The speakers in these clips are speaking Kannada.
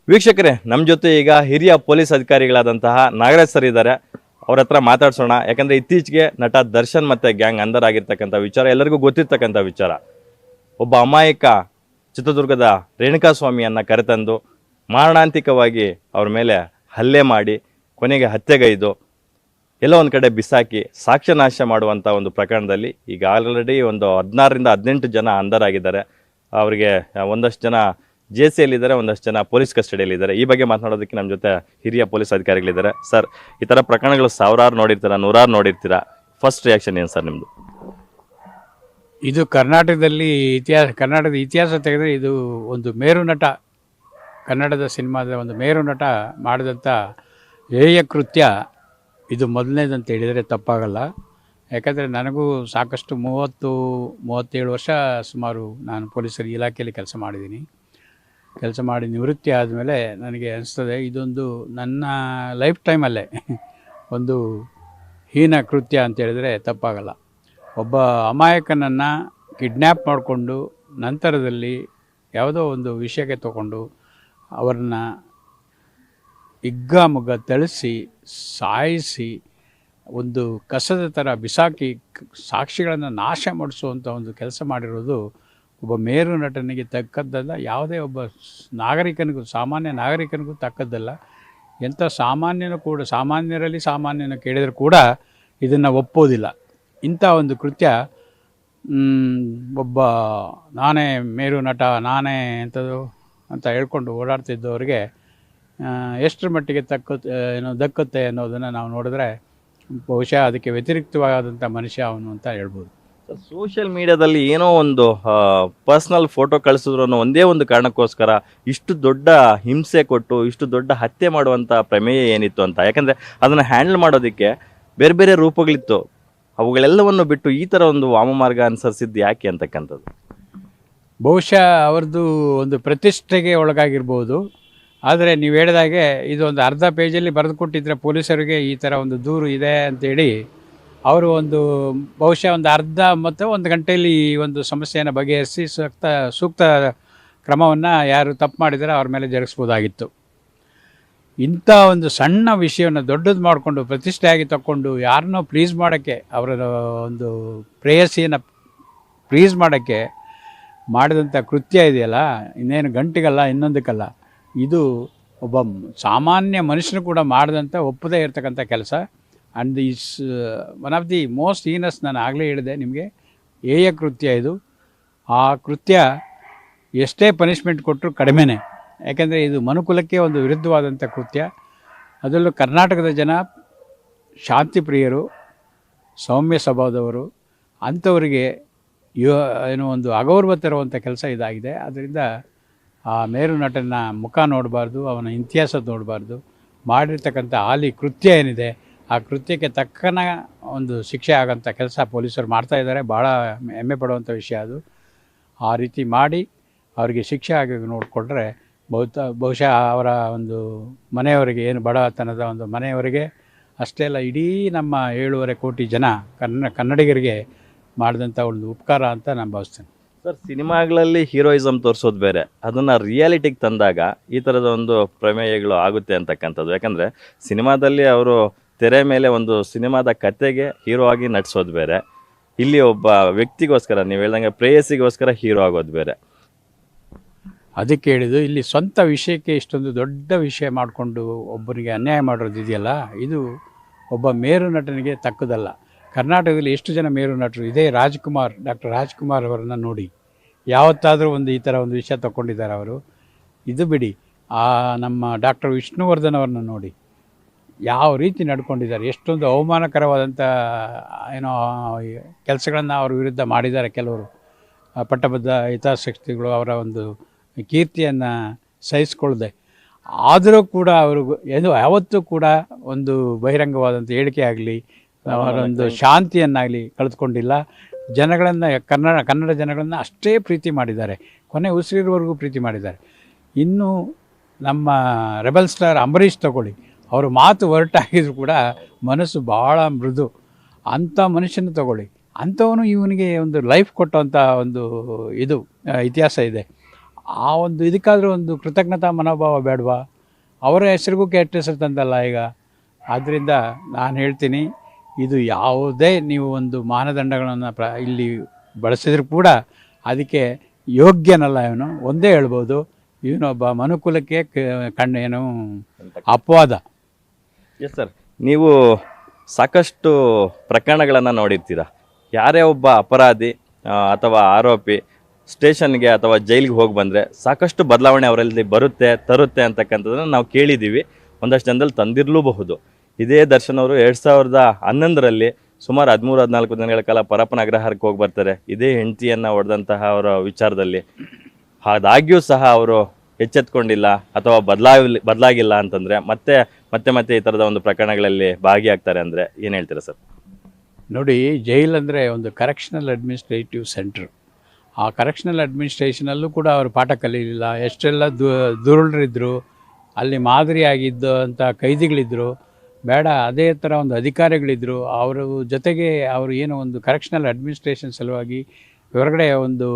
ವೀಕ್ಷಕರೇ, ನಮ್ಮ ಜೊತೆ ಈಗ ಹಿರಿಯ ಪೊಲೀಸ್ ಅಧಿಕಾರಿಗಳಾದಂತಹ ನಾಗರಾಜ್ ಸರ್ ಇದ್ದಾರೆ. ಅವ್ರ ಹತ್ರ ಮಾತಾಡ್ಸೋಣ. ಯಾಕಂದರೆ ಇತ್ತೀಚೆಗೆ ನಟ ದರ್ಶನ್ ಮತ್ತು ಗ್ಯಾಂಗ್ ಅಂದರಾಗಿರ್ತಕ್ಕಂಥ ವಿಚಾರ ಎಲ್ಲರಿಗೂ ಗೊತ್ತಿರ್ತಕ್ಕಂಥ ವಿಚಾರ. ಒಬ್ಬ ಅಮಾಯಕ ಚಿತ್ರದುರ್ಗದ ರೇಣುಕಾಸ್ವಾಮಿಯನ್ನು ಕರೆತಂದು ಮಾರಣಾಂತಿಕವಾಗಿ ಅವ್ರ ಮೇಲೆ ಹಲ್ಲೆ ಮಾಡಿ ಕೊನೆಗೆ ಹತ್ಯೆಗೈದು ಎಲ್ಲೋ ಒಂದು ಕಡೆ ಬಿಸಾಕಿ ಸಾಕ್ಷ್ಯನಾಶ ಮಾಡುವಂಥ ಒಂದು ಪ್ರಕರಣದಲ್ಲಿ ಈಗ ಆಲ್ರೆಡಿ ಒಂದು 16ರಿಂದ 18 ಜನ ಅಂದರಾಗಿದ್ದಾರೆ. ಅವರಿಗೆ ಒಂದಷ್ಟು ಜನ JCಯಲ್ಲಿದ್ದಾರೆ, ಒಂದಷ್ಟು ಜನ ಪೊಲೀಸ್ ಕಸ್ಟಡಿಯಲ್ಲಿದ್ದಾರೆ. ಈ ಬಗ್ಗೆ ಮಾತನಾಡೋದಕ್ಕೆ ನಮ್ಮ ಜೊತೆ ಹಿರಿಯ ಪೊಲೀಸ್ ಅಧಿಕಾರಿಗಳಿದ್ದಾರೆ. ಸರ್, ಈ ಥರ ಪ್ರಕರಣಗಳು ಸಾವಿರಾರು ನೋಡಿರ್ತೀರಾ, ನೂರಾರು ನೋಡಿರ್ತೀರಾ. ಫಸ್ಟ್ ರಿಯಾಕ್ಷನ್ ಏನು ಸರ್ ನಿಮ್ಮದು? ಇದು ಕರ್ನಾಟಕದ ಇತಿಹಾಸ ತೆಗೆದರೆ ಇದು ಒಂದು ಮೇರು ನಟ, ಕನ್ನಡದ ಸಿನಿಮಾದ ಒಂದು ಮೇರು ನಟ ಮಾಡಿದಂಥ ಹೇಯ ಕೃತ್ಯ ಇದು ಮೊದಲನೇದಂತ ಹೇಳಿದರೆ ತಪ್ಪಾಗಲ್ಲ. ಯಾಕಂದರೆ ನನಗೂ ಸಾಕಷ್ಟು 30-37 ವರ್ಷ ಸುಮಾರು ನಾನು ಪೊಲೀಸರ ಇಲಾಖೆಯಲ್ಲಿ ಕೆಲಸ ಮಾಡಿ ನಿವೃತ್ತಿ ಆದಮೇಲೆ ನನಗೆ ಅನಿಸ್ತದೆ ಇದೊಂದು ನನ್ನ ಲೈಫ್ ಟೈಮಲ್ಲೇ ಒಂದು ಹೀನ ಕೃತ್ಯ ಅಂತ ಹೇಳಿದರೆ ತಪ್ಪಾಗಲ್ಲ. ಒಬ್ಬ ಅಮಾಯಕನನ್ನು ಕಿಡ್ನ್ಯಾಪ್ ಮಾಡಿಕೊಂಡು ನಂತರದಲ್ಲಿ ಯಾವುದೋ ಒಂದು ವಿಷಯಕ್ಕೆ ತಗೊಂಡು ಅವರನ್ನ ಹಿಗ್ಗಾಮುಗ್ಗ ಥಳಿಸಿ ಸಾಯಿಸಿ ಒಂದು ಕಸದ ಥರ ಬಿಸಾಕಿ ಸಾಕ್ಷಿಗಳನ್ನು ನಾಶ ಮಾಡಿಸುವಂಥ ಒಂದು ಕೆಲಸ ಮಾಡಿರೋದು ಒಬ್ಬ ಮೇರು ನಟನಿಗೆ ತಕ್ಕದ್ದಲ್ಲ. ಯಾವುದೇ ಒಬ್ಬ ಸಾಮಾನ್ಯ ನಾಗರಿಕನಿಗೂ ತಕ್ಕದ್ದಲ್ಲ. ಎಂಥ ಸಾಮಾನ್ಯರಲ್ಲಿ ಸಾಮಾನ್ಯನ ಕೇಳಿದರೂ ಕೂಡ ಇದನ್ನು ಒಪ್ಪೋದಿಲ್ಲ. ಇಂಥ ಒಂದು ಕೃತ್ಯ ಒಬ್ಬ ನಾನೇ ಮೇರು ನಟ, ನಾನೇ ಎಂಥದ್ದು ಅಂತ ಹೇಳ್ಕೊಂಡು ಓಡಾಡ್ತಿದ್ದವರಿಗೆ ಎಷ್ಟರ ಮಟ್ಟಿಗೆ ದಕ್ಕುತ್ತೆ ಅನ್ನೋದನ್ನು ನಾವು ನೋಡಿದ್ರೆ ಬಹುಶಃ ಅದಕ್ಕೆ ವ್ಯತಿರಿಕ್ತವಾದಂಥ ಮನುಷ್ಯ ಅವನು ಅಂತ ಹೇಳ್ಬೋದು. ಸೋಷಿಯಲ್ ಮೀಡಿಯಾದಲ್ಲಿ ಏನೋ ಒಂದು ಪರ್ಸ್ನಲ್ ಫೋಟೋ ಕಳಿಸಿದ್ರು ಅನ್ನೋ ಒಂದೇ ಒಂದು ಕಾರಣಕ್ಕೋಸ್ಕರ ಇಷ್ಟು ದೊಡ್ಡ ಹಿಂಸೆ ಕೊಟ್ಟು ಇಷ್ಟು ದೊಡ್ಡ ಹತ್ಯೆ ಮಾಡುವಂಥ ಪ್ರಮೇಯ ಏನಿತ್ತು ಅಂತ. ಯಾಕಂದರೆ ಅದನ್ನು ಹ್ಯಾಂಡಲ್ ಮಾಡೋದಕ್ಕೆ ಬೇರೆ ಬೇರೆ ರೂಪಗಳಿತ್ತು. ಅವುಗಳೆಲ್ಲವನ್ನು ಬಿಟ್ಟು ಈ ಥರ ಒಂದು ವಾಮಮಾರ್ಗ ಅನುಸರಿಸಿದ್ದು ಯಾಕೆ ಅಂತಕ್ಕಂಥದ್ದು ಬಹುಶಃ ಅವ್ರದ್ದು ಒಂದು ಪ್ರತಿಷ್ಠೆಗೆ ಒಳಗಾಗಿರ್ಬೋದು. ಆದರೆ ನೀವು ಹೇಳಿದಾಗೆ ಇದು ಒಂದು ಅರ್ಧ ಪೇಜಲ್ಲಿ ಬರೆದು ಕೊಟ್ಟಿದ್ರೆ ಪೊಲೀಸರಿಗೆ ಈ ಥರ ಒಂದು ದೂರು ಇದೆ ಅಂತೇಳಿ ಅವರು ಒಂದು ಬಹುಶಃ ಒಂದು ಅರ್ಧ ಮತ್ತು 1 ಗಂಟೆಯಲ್ಲಿ ಈ ಒಂದು ಸಮಸ್ಯೆಯನ್ನು ಬಗೆಹರಿಸಿ ಸೂಕ್ತ ಕ್ರಮವನ್ನು ಯಾರು ತಪ್ಪು ಮಾಡಿದರೆ ಅವ್ರ ಮೇಲೆ ಜರುಗಿಸ್ಬೋದಾಗಿತ್ತು. ಇಂಥ ಒಂದು ಸಣ್ಣ ವಿಷಯವನ್ನು ದೊಡ್ಡದು ಮಾಡಿಕೊಂಡು ಪ್ರತಿಷ್ಠೆಯಾಗಿ ತಗೊಂಡು ಯಾರನ್ನೋ ಪ್ಲೀಸ್ ಮಾಡೋಕ್ಕೆ, ಅವರ ಒಂದು ಪ್ರೇಯಸಿಯನ್ನು ಪ್ಲೀಸ್ ಮಾಡೋಕ್ಕೆ ಮಾಡಿದಂಥ ಕೃತ್ಯ ಇದೆಯಲ್ಲ, ಇನ್ನೇನು ಗಂಟೆಗಲ್ಲ ಇನ್ನೊಂದಕ್ಕಲ್ಲ, ಇದು ಒಬ್ಬ ಸಾಮಾನ್ಯ ಮನುಷ್ಯನು ಕೂಡ ಮಾಡಿದಂಥ ಒಪ್ಪದೇ ಇರತಕ್ಕಂಥ ಕೆಲಸ. And is one of the most heinous. ನಾನು ಆಗಲೇ ಹೇಳಿದೆ ನಿಮಗೆ, ಹೇಯ ಕೃತ್ಯ ಇದು. ಆ ಕೃತ್ಯ ಎಷ್ಟೇ ಪನಿಷ್ಮೆಂಟ್ ಕೊಟ್ಟರು ಕಡಿಮೆನೇ. ಯಾಕೆಂದರೆ ಇದು ಮನುಕುಲಕ್ಕೆ ಒಂದು ವಿರುದ್ಧವಾದಂಥ ಕೃತ್ಯ. ಅದರಲ್ಲೂ ಕರ್ನಾಟಕದ ಜನ ಶಾಂತಿ ಪ್ರಿಯರು, ಸೌಮ್ಯ ಸ್ವಭಾವದವರು. ಅಂಥವರಿಗೆ ಏನೋ ಒಂದು ಅಗೌರವ ತರುವಂಥ ಕೆಲಸ ಇದಾಗಿದೆ. ಅದರಿಂದ ಆ ಮೇರು ನಟನ ಮುಖ ನೋಡಬಾರ್ದು, ಅವನ ಇತಿಹಾಸ ನೋಡಬಾರ್ದು. ಮಾಡಿರ್ತಕ್ಕಂಥ ಹಾಲಿ ಕೃತ್ಯ ಏನಿದೆ ಆ ಕೃತ್ಯಕ್ಕೆ ತಕ್ಕನ ಒಂದು ಶಿಕ್ಷೆ ಆಗೋಂಥ ಕೆಲಸ ಪೊಲೀಸರು ಮಾಡ್ತಾಯಿದ್ದಾರೆ. ಭಾಳ ಹೆಮ್ಮೆ ಪಡುವಂಥ ವಿಷಯ ಅದು. ಆ ರೀತಿ ಮಾಡಿ ಅವರಿಗೆ ಶಿಕ್ಷೆ ಆಗಿ ನೋಡಿಕೊಂಡ್ರೆ ಬಹುಶಃ ಅವರ ಒಂದು ಮನೆಯವರಿಗೆ, ಏನು ಬಡತನದ ಒಂದು ಮನೆಯವರಿಗೆ ಅಷ್ಟೇ ಅಲ್ಲ, ಇಡೀ ನಮ್ಮ 7.5 ಕೋಟಿ ಜನ ಕನ್ನಡಿಗರಿಗೆ ಮಾಡಿದಂಥ ಒಂದು ಉಪಕಾರ ಅಂತ ನಾನು ಭಾವಿಸ್ತೇನೆ. ಸರ್, ಸಿನಿಮಾಗಳಲ್ಲಿ ಹೀರೋಯಿಸಮ್ ತೋರಿಸೋದು ಬೇರೆ, ಅದನ್ನು ರಿಯಾಲಿಟಿಗೆ ತಂದಾಗ ಈ ಥರದ ಒಂದು ಪ್ರಮೇಯಗಳು ಆಗುತ್ತೆ ಅಂತಕ್ಕಂಥದ್ದು. ಯಾಕಂದರೆ ಸಿನಿಮಾದಲ್ಲಿ ಅವರು ತೆರೆ ಮೇಲೆ ಒಂದು ಸಿನಿಮಾದ ಕತೆಗೆ ಹೀರೋ ಆಗಿ ನಟಿಸೋದು ಬೇರೆ, ಇಲ್ಲಿ ಒಬ್ಬ ವ್ಯಕ್ತಿಗೋಸ್ಕರ ನೀವು ಹೇಳ್ದಂಗೆ ಪ್ರೇಯಸಿಗೋಸ್ಕರ ಹೀರೋ ಆಗೋದು ಬೇರೆ. ಅದಕ್ಕೆ ಹೇಳಿದ್ದು, ಇಲ್ಲಿ ಸ್ವಂತ ವಿಷಯಕ್ಕೆ ಇಷ್ಟೊಂದು ದೊಡ್ಡ ವಿಷಯ ಮಾಡಿಕೊಂಡು ಒಬ್ಬರಿಗೆ ಅನ್ಯಾಯ ಮಾಡೋದು ಇದೆಯಲ್ಲ, ಇದು ಒಬ್ಬ ಮೇರು ನಟನಿಗೆ ತಕ್ಕದಲ್ಲ. ಕರ್ನಾಟಕದಲ್ಲಿ ಎಷ್ಟು ಜನ ಮೇರು ನಟರು ಇದೇ. ಡಾಕ್ಟರ್ ರಾಜ್ಕುಮಾರ್ ಅವರನ್ನು ನೋಡಿ, ಯಾವತ್ತಾದರೂ ಒಂದು ಈ ಥರ ಒಂದು ವಿಷಯ ತಗೊಂಡಿದ್ದಾರೆ ಅವರು. ಇದು ಬಿಡಿ, ನಮ್ಮ ಡಾಕ್ಟರ್ ವಿಷ್ಣುವರ್ಧನ್ ಅವ್ರನ್ನ ನೋಡಿ ಯಾವ ರೀತಿ ನಡ್ಕೊಂಡಿದ್ದಾರೆ. ಎಷ್ಟೊಂದು ಅವಮಾನಕರವಾದಂಥ ಏನೋ ಕೆಲಸಗಳನ್ನು ಅವ್ರ ವಿರುದ್ಧ ಮಾಡಿದ್ದಾರೆ ಕೆಲವರು. ಪಟ್ಟಬದ್ಧ ಹಿತಾಸಕ್ತಿಗಳು ಅವರ ಒಂದು ಕೀರ್ತಿಯನ್ನು ಸಹಿಸ್ಕೊಳ್ಳದೆ, ಆದರೂ ಕೂಡ ಅವರು ಯಾವತ್ತೂ ಕೂಡ ಒಂದು ಬಹಿರಂಗವಾದಂಥ ಹೇಳಿಕೆ ಆಗಲಿ, ಅವರೊಂದು ಶಾಂತಿಯನ್ನಾಗಲಿ ಕಳೆದುಕೊಂಡಿಲ್ಲ. ಜನಗಳನ್ನು, ಕನ್ನಡ ಜನಗಳನ್ನು ಅಷ್ಟೇ ಪ್ರೀತಿ ಮಾಡಿದ್ದಾರೆ, ಕೊನೆ ಉಸಿರಿರುವವರೆಗೂ ಪ್ರೀತಿ ಮಾಡಿದ್ದಾರೆ. ಇನ್ನು ನಮ್ಮ ರೆಬಲ್ ಸ್ಟಾರ್ ಅಂಬರೀಷ್ ತಗೊಳ್ಳಿ, ಅವರು ಮಾತು ಹೊರಟಾಗಿದ್ರು ಕೂಡ ಮನಸ್ಸು ಭಾಳ ಮೃದು. ಅಂಥ ಮನುಷ್ಯನ ತಗೊಳ್ಳಿ, ಅಂಥವನು ಇವನಿಗೆ ಒಂದು ಲೈಫ್ ಕೊಟ್ಟಂಥ ಒಂದು ಇತಿಹಾಸ ಇದೆ. ಆ ಒಂದು ಇದಕ್ಕಾದರೂ ಒಂದು ಕೃತಜ್ಞತಾ ಮನೋಭಾವ ಬೇಡವಾ? ಅವರ ಹೆಸರಿಗೂ ಕೆಟ್ಟ ಹೆಸರು ತಂದಲ್ಲ ಈಗ. ಆದ್ದರಿಂದ ನಾನು ಹೇಳ್ತೀನಿ, ಇದು ಯಾವುದೇ ನೀವು ಒಂದು ಮಾನದಂಡಗಳನ್ನು ಇಲ್ಲಿ ಬಳಸಿದ್ರು ಕೂಡ ಅದಕ್ಕೆ ಯೋಗ್ಯನಲ್ಲ ಇವನು. ಒಂದೇ ಹೇಳ್ಬೋದು, ಇವನೊಬ್ಬ ಮನುಕುಲಕ್ಕೆ ಏನು ಅಪವಾದ. ಎಸ್ ಸರ್, ನೀವು ಸಾಕಷ್ಟು ಪ್ರಕರಣಗಳನ್ನು ನೋಡಿರ್ತೀರ. ಯಾರೇ ಒಬ್ಬ ಅಪರಾಧಿ ಅಥವಾ ಆರೋಪಿ ಸ್ಟೇಷನ್ಗೆ ಅಥವಾ ಜೈಲಿಗೆ ಹೋಗಿ ಬಂದರೆ ಸಾಕಷ್ಟು ಬದಲಾವಣೆ ಅವರಲ್ಲಿ ತರುತ್ತೆ ಅಂತಕ್ಕಂಥದ್ದನ್ನು ನಾವು ಕೇಳಿದ್ದೀವಿ. ಒಂದಷ್ಟು ಜನದಲ್ಲಿ ತಂದಿರಲೂಬಹುದು. ಇದೇ ದರ್ಶನ್ ಅವರು 2011ರಲ್ಲಿ ಸುಮಾರು 13-14 ದಿನಗಳ ಕಾಲ ಪರಪ್ಪನ ಅಗ್ರಹಾರಕ್ಕೆ ಹೋಗಿ ಬರ್ತಾರೆ, ಇದೇ ಹೆಂಡತಿಯನ್ನು ಹೊಡೆದಂತಹ ಅವರ ವಿಚಾರದಲ್ಲಿ. ಆದಾಗ್ಯೂ ಸಹ ಅವರು ಎಚ್ಚೆತ್ಕೊಂಡಿಲ್ಲ ಅಥವಾ ಬದಲಾಗಿಲ್ಲ ಅಂತಂದರೆ ಮತ್ತೆ ಈ ಥರದ ಒಂದು ಪ್ರಕರಣಗಳಲ್ಲಿ ಭಾಗಿಯಾಗ್ತಾರೆ ಅಂದರೆ ಏನು ಹೇಳ್ತೀರಾ ಸರ್? ನೋಡಿ, ಜೈಲ್ ಅಂದರೆ ಒಂದು ಕರೆಕ್ಷನಲ್ ಅಡ್ಮಿನಿಸ್ಟ್ರೇಟಿವ್ ಸೆಂಟ್ರ್. ಆ ಕರೆಕ್ಷನಲ್ ಅಡ್ಮಿನಿಸ್ಟ್ರೇಷನಲ್ಲೂ ಕೂಡ ಅವರು ಪಾಠ ಕಲೀಲಿಲ್ಲ. ಎಷ್ಟೆಲ್ಲ ದುರುಳರಿದ್ದರು, ಅಲ್ಲಿ ಮಾದರಿಯಾಗಿದ್ದಂಥ ಕೈದಿಗಳಿದ್ದರು, ಬೇಡ ಅದೇ ಥರ ಒಂದು ಅಧಿಕಾರಿಗಳಿದ್ದರು. ಅವರ ಜೊತೆಗೆ ಅವರು ಏನು ಒಂದು ಕರೆಕ್ಷನಲ್ ಅಡ್ಮಿನಿಸ್ಟ್ರೇಷನ್ ಸಲುವಾಗಿ ಹೊರಗಡೆ ಒಂದು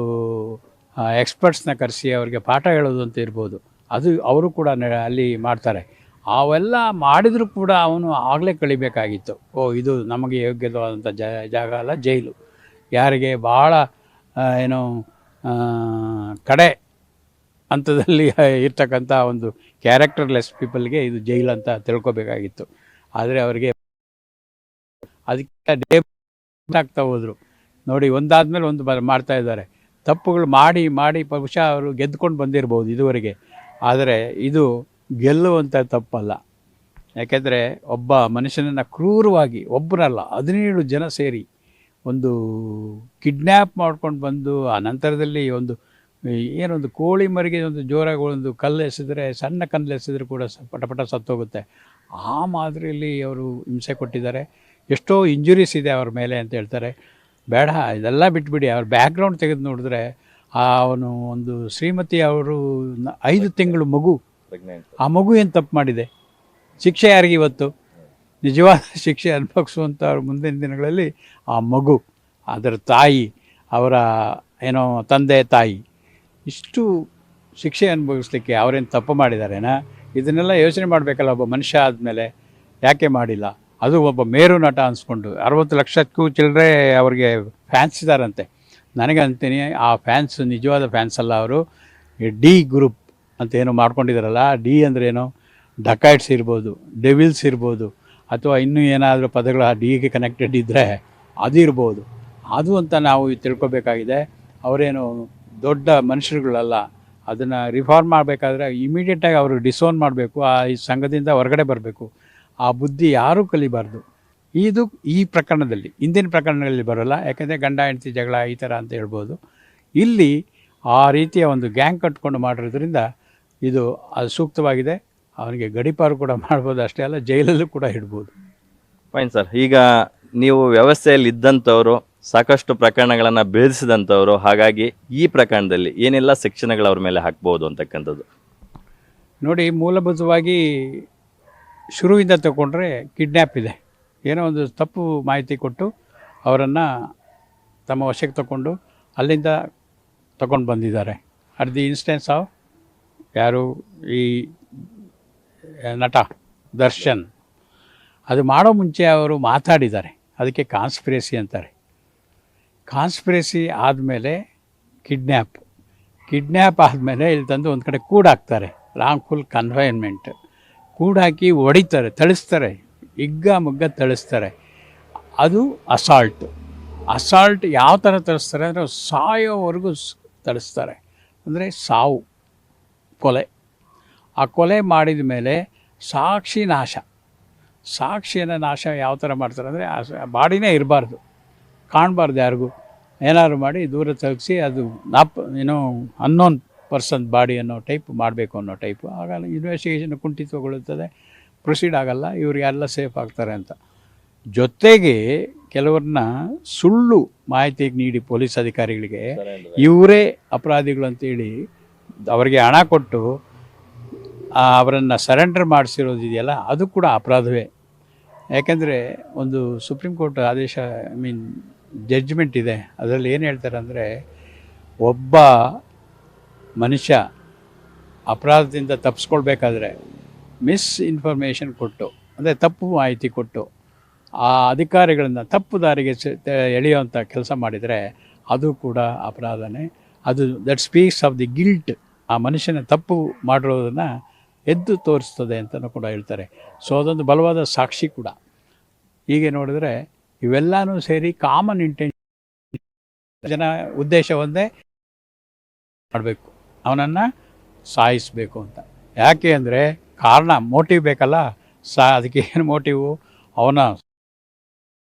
ಎಕ್ಸ್ಪರ್ಟ್ಸ್ನ ಕರೆಸಿ ಅವರಿಗೆ ಪಾಠ ಹೇಳೋದು ಅಂತ ಇರ್ಬೋದು, ಅದು ಅವರು ಕೂಡ ಅಲ್ಲಿ ಮಾಡ್ತಾರೆ. ಅವೆಲ್ಲ ಮಾಡಿದರೂ ಕೂಡ ಅವನು ಆಗಲೇ ಕಳಿಬೇಕಾಗಿತ್ತು. ಇದು ನಮಗೆ ಯೋಗ್ಯವಾದಂಥ ಜಾಗ ಅಲ್ಲ ಜೈಲು. ಯಾರಿಗೆ ಭಾಳ ಏನು ಕಡೆ ಹಂತದಲ್ಲಿ ಇರ್ತಕ್ಕಂಥ ಒಂದು ಕ್ಯಾರೆಕ್ಟರ್ಲೆಸ್ ಪೀಪಲ್ಗೆ ಇದು ಜೈಲು ಅಂತ ತಿಳ್ಕೊಬೇಕಾಗಿತ್ತು. ಆದರೆ ಅವರಿಗೆ ಅದಕ್ಕೆ ಡೇ ಆಗ್ತಾ ಹೋದರು. ನೋಡಿ, ಒಂದಾದ್ಮೇಲೆ ಒಂದು ಮಾಡ್ತಾ ಇದ್ದಾರೆ. ತಪ್ಪುಗಳು ಮಾಡಿ ಬಹುಶಃ ಅವರು ಗೆದ್ದುಕೊಂಡು ಬಂದಿರ್ಬೋದು ಇದುವರೆಗೆ. ಆದರೆ ಇದು ಗೆಲ್ಲುವಂಥ ತಪ್ಪಲ್ಲ. ಯಾಕೆಂದರೆ ಒಬ್ಬ ಮನುಷ್ಯನನ್ನು ಕ್ರೂರವಾಗಿ, ಒಬ್ಬರಲ್ಲ 17 ಜನ ಸೇರಿ ಒಂದು ಕಿಡ್ನ್ಯಾಪ್ ಮಾಡ್ಕೊಂಡು ಬಂದು ಆ ನಂತರದಲ್ಲಿ ಏನೊಂದು ಕೋಳಿ ಮರಿಗೆ ಒಂದು ಜೋರಾಗಿ ಒಂದು ಕಲ್ಲು ಎಸೆದರೆ, ಸಣ್ಣ ಕಲ್ಲು ಎಸೆದ್ರೆ ಕೂಡ ಪಟ ಸತ್ತೋಗುತ್ತೆ. ಆ ಮಾದರಿಯಲ್ಲಿ ಅವರು ಹಿಂಸೆ ಕೊಟ್ಟಿದ್ದಾರೆ. ಎಷ್ಟೋ ಇಂಜುರೀಸ್ ಇದೆ ಅವ್ರ ಮೇಲೆ ಅಂತ ಹೇಳ್ತಾರೆ. ಬೇಡ, ಇದೆಲ್ಲ ಬಿಟ್ಬಿಡಿ. ಅವ್ರ ಬ್ಯಾಕ್ಗ್ರೌಂಡ್ ತೆಗೆದು ನೋಡಿದ್ರೆ ಅವನು ಒಂದು ಶ್ರೀಮತಿ ಅವರು 5 ತಿಂಗಳು ಮಗು. ಆ ಮಗು ಏನು ತಪ್ಪು ಮಾಡಿದೆ? ಶಿಕ್ಷೆ ಯಾರಿಗೆ ಇವತ್ತು? ನಿಜವಾದ ಶಿಕ್ಷೆ ಅನುಭವಿಸುವಂಥವ್ರ ಮುಂದಿನ ದಿನಗಳಲ್ಲಿ ಆ ಮಗು, ಅದರ ತಾಯಿ, ಅವರ ಏನೋ ತಂದೆ ತಾಯಿ, ಇಷ್ಟು ಶಿಕ್ಷೆ ಅನುಭವಿಸ್ಲಿಕ್ಕೆ ಅವರೇನು ತಪ್ಪು ಮಾಡಿದಾರೇನಾ? ಇದನ್ನೆಲ್ಲ ಯೋಚನೆ ಮಾಡಬೇಕಲ್ಲ ಒಬ್ಬ ಮನುಷ್ಯ ಆದಮೇಲೆ. ಯಾಕೆ ಮಾಡಿಲ್ಲ? ಅದು ಒಬ್ಬ ಮೇರು ನಟ ಅನಿಸ್ಕೊಂಡು 60 ಲಕ್ಷಕ್ಕೂ ಚಿಲ್ಲರೆ ಅವ್ರಿಗೆ ಫ್ಯಾನ್ಸ್ ಇದ್ದಾರಂತೆ. ನನಗೆ ಅಂತೀನಿ, ಆ ಫ್ಯಾನ್ಸ್ ನಿಜವಾದ ಫ್ಯಾನ್ಸ್ ಅಲ್ಲ. ಅವರು ಡಿ ಗ್ರೂಪ್ ಅಂತ ಏನೋ ಮಾಡ್ಕೊಂಡಿದ್ದಾರಲ್ಲ. ಡಿ ಅಂದ್ರೇನು? ಡಕಾಯ್ಟ್ಸ್ ಇರ್ಬೋದು, ಡೆವಿಲ್ಸ್ ಇರ್ಬೋದು, ಅಥವಾ ಇನ್ನೂ ಏನಾದರೂ ಪದಗಳು ಆ ಡಿಗೆ ಕನೆಕ್ಟೆಡ್ ಇದ್ದರೆ ಅದು ಇರ್ಬೋದು. ಅದು ಅಂತ ನಾವು ತಿಳ್ಕೊಬೇಕಾಗಿದೆ. ಅವರೇನು ದೊಡ್ಡ ಮನುಷ್ಯರುಗಳಲ್ಲ. ಅದನ್ನು ರಿಫಾರ್ಮ್ ಮಾಡಬೇಕಾದ್ರೆ ಇಮಿಡಿಯೇಟಾಗಿ ಅವರು ಡಿಸೋನ್ ಮಾಡಬೇಕು. ಈ ಸಂಘದಿಂದ ಹೊರಗಡೆ ಬರಬೇಕು. ಆ ಬುದ್ಧಿ ಯಾರೂ ಕಲಿಬಾರ್ದು. ಇದು ಈ ಪ್ರಕರಣದಲ್ಲಿ, ಇಂದಿನ ಪ್ರಕರಣಗಳಲ್ಲಿ ಬರೋಲ್ಲ. ಯಾಕೆಂದರೆ ಗಂಡ ಹೆಂಡತಿ ಜಗಳ ಈ ಥರ ಅಂತ ಹೇಳ್ಬೋದು. ಇಲ್ಲಿ ಆ ರೀತಿಯ ಒಂದು ಗ್ಯಾಂಗ್ ಕಟ್ಕೊಂಡು ಮಾಡಿರೋದ್ರಿಂದ ಇದು ಅದು ಸೂಕ್ತವಾಗಿದೆ. ಅವನಿಗೆ ಗಡೀಪಾರು ಕೂಡ ಮಾಡ್ಬೋದು. ಅಷ್ಟೇ ಅಲ್ಲ, ಜೈಲಲ್ಲೂ ಕೂಡ ಇಡ್ಬೋದು. Fine sir. ಈಗ ನೀವು ವ್ಯವಸ್ಥೆಯಲ್ಲಿ ಇದ್ದಂಥವರು, ಸಾಕಷ್ಟು ಪ್ರಕರಣಗಳನ್ನು ಭೇದಿಸಿದಂಥವರು, ಹಾಗಾಗಿ ಈ ಪ್ರಕರಣದಲ್ಲಿ ಏನೆಲ್ಲ ಶಿಕ್ಷಣಗಳು ಅವ್ರ ಮೇಲೆ ಹಾಕ್ಬೋದು ಅಂತಕ್ಕಂಥದ್ದು? ನೋಡಿ, ಮೂಲಭೂತವಾಗಿ ಶುರುವಿಂದ ತಗೊಂಡ್ರೆ ಕಿಡ್ನ್ಯಾಪ್ ಇದೆ. ಏನೋ ಒಂದು ತಪ್ಪು ಮಾಹಿತಿ ಕೊಟ್ಟು ಅವರನ್ನು ತಮ್ಮ ವಶಕ್ಕೆ ತಗೊಂಡು ಅಲ್ಲಿಂದ ತಗೊಂಡು ಬಂದಿದ್ದಾರೆ. ಅಟ್ ದಿ ಇನ್ಸ್ಟೆನ್ಸ್ ಆಫ್ ಯಾರು? ಈ ನಟ ದರ್ಶನ್. ಅದು ಮಾಡೋ ಮುಂಚೆ ಅವರು ಮಾತಾಡಿದ್ದಾರೆ. ಅದಕ್ಕೆ ಕಾನ್ಸ್ಪಿರೇಸಿ ಅಂತಾರೆ. ಕಾನ್ಸ್ಪಿರೇಸಿ ಆದಮೇಲೆ ಕಿಡ್ನ್ಯಾಪ್ ಆದಮೇಲೆ ಇಲ್ಲಿ ತಂದು ಒಂದು ಕಡೆ ಕೂಡಾಕ್ತಾರೆ. ರಾಂಗ್ಫುಲ್ ಕನ್ಫೈನ್ಮೆಂಟ್ ಕೂಡಾಕಿ ಹೊಡಿತಾರೆ, ಥಳಿಸ್ತಾರೆ, ಮುಗ್ಗ ಥಳಿಸ್ತಾರೆ. ಅದು ಅಸಾಲ್ಟ್ ಯಾವ ಥರ ಥಳಿಸ್ತಾರೆ ಅಂದರೆ ಸಾಯೋವರೆಗೂ ಥಳಿಸ್ತಾರೆ. ಅಂದರೆ ಸಾವು, ಕೊಲೆ. ಆ ಕೊಲೆ ಮಾಡಿದ ಮೇಲೆ ಸಾಕ್ಷಿಯನ್ನು ನಾಶ ಯಾವ ಥರ ಮಾಡ್ತಾರೆ ಅಂದರೆ ಆ ಬಾಡಿನೇ ಇರಬಾರ್ದು, ಕಾಣಬಾರ್ದು ಯಾರಿಗೂ. ಏನಾದ್ರು ಮಾಡಿ ದೂರ ತಗ್ಸಿ ಅದು ಏನೋ ಅನ್ನೋನ್ ಪರ್ಸನ್ ಬಾಡಿ ಅನ್ನೋ ಟೈಪ್ ಮಾಡಬೇಕು ಅನ್ನೋ ಟೈಪು. ಆಗಲ್ಲ, ಇನ್ವೆಸ್ಟಿಗೇಷನ್ ಕುಂಠಿತಗೊಳ್ಳುತ್ತದೆ, ಪ್ರೊಸೀಡ್ ಆಗಲ್ಲ, ಇವರಿಗೆಲ್ಲ ಸೇಫ್ ಆಗ್ತಾರೆ ಅಂತ. ಜೊತೆಗೆ ಕೆಲವ್ರನ್ನ ಸುಳ್ಳು ಮಾಹಿತಿ ನೀಡಿ ಪೊಲೀಸ್ ಅಧಿಕಾರಿಗಳಿಗೆ ಇವರೇ ಅಪರಾಧಿಗಳು ಅಂತೇಳಿ ಅವರಿಗೆ ಹಣ ಕೊಟ್ಟು ಅವರನ್ನು ಸರೆಂಡರ್ ಮಾಡಿಸಿರೋದಿದೆಯಲ್ಲ, ಅದು ಕೂಡ ಅಪರಾಧವೇ. ಯಾಕೆಂದರೆ ಒಂದು ಸುಪ್ರೀಂ ಕೋರ್ಟ್ ಆದೇಶ, ಜಡ್ಜ್ಮೆಂಟ್ ಇದೆ. ಅದರಲ್ಲಿ ಏನು ಹೇಳ್ತಾರೆ ಅಂದರೆ, ಒಬ್ಬ ಮನುಷ್ಯ ಅಪರಾಧದಿಂದ ತಪ್ಪಿಸ್ಕೊಳ್ಬೇಕಾದ್ರೆ ಇನ್ಫಾರ್ಮೇಷನ್ ಕೊಟ್ಟು, ಅಂದರೆ ತಪ್ಪು ಮಾಹಿತಿ ಕೊಟ್ಟು ಆ ಅಧಿಕಾರಿಗಳನ್ನು ತಪ್ಪು ದಾರಿಗೆ ಎಳೆಯುವಂಥ ಕೆಲಸ ಮಾಡಿದರೆ ಅದು ಕೂಡ ಅಪರಾಧನೇ. ಅದು that speaks of the guilt. ಆ ಮನುಷ್ಯನ ತಪ್ಪು ಮಾಡಿರೋದನ್ನು ಎದ್ದು ತೋರಿಸ್ತದೆ ಅಂತಲೂ ಕೂಡ ಹೇಳ್ತಾರೆ. ಸೊ ಅದೊಂದು ಬಲವಾದ ಸಾಕ್ಷಿ ಕೂಡ. ಹೀಗೆ ನೋಡಿದ್ರೆ ಇವೆಲ್ಲನೂ ಸೇರಿ ಕಾಮನ್ ಇಂಟೆನ್ಷನ್, ಜನ ಉದ್ದೇಶ ಒಂದೇ, ಮಾಡಬೇಕು, ಅವನನ್ನು ಸಾಯಿಸಬೇಕು ಅಂತ. ಯಾಕೆ ಅಂದರೆ ಕಾರಣ, ಮೋಟಿವ್ ಬೇಕಲ್ಲ. ಅದಕ್ಕೆ ಏನು ಮೋಟಿವು? ಅವನ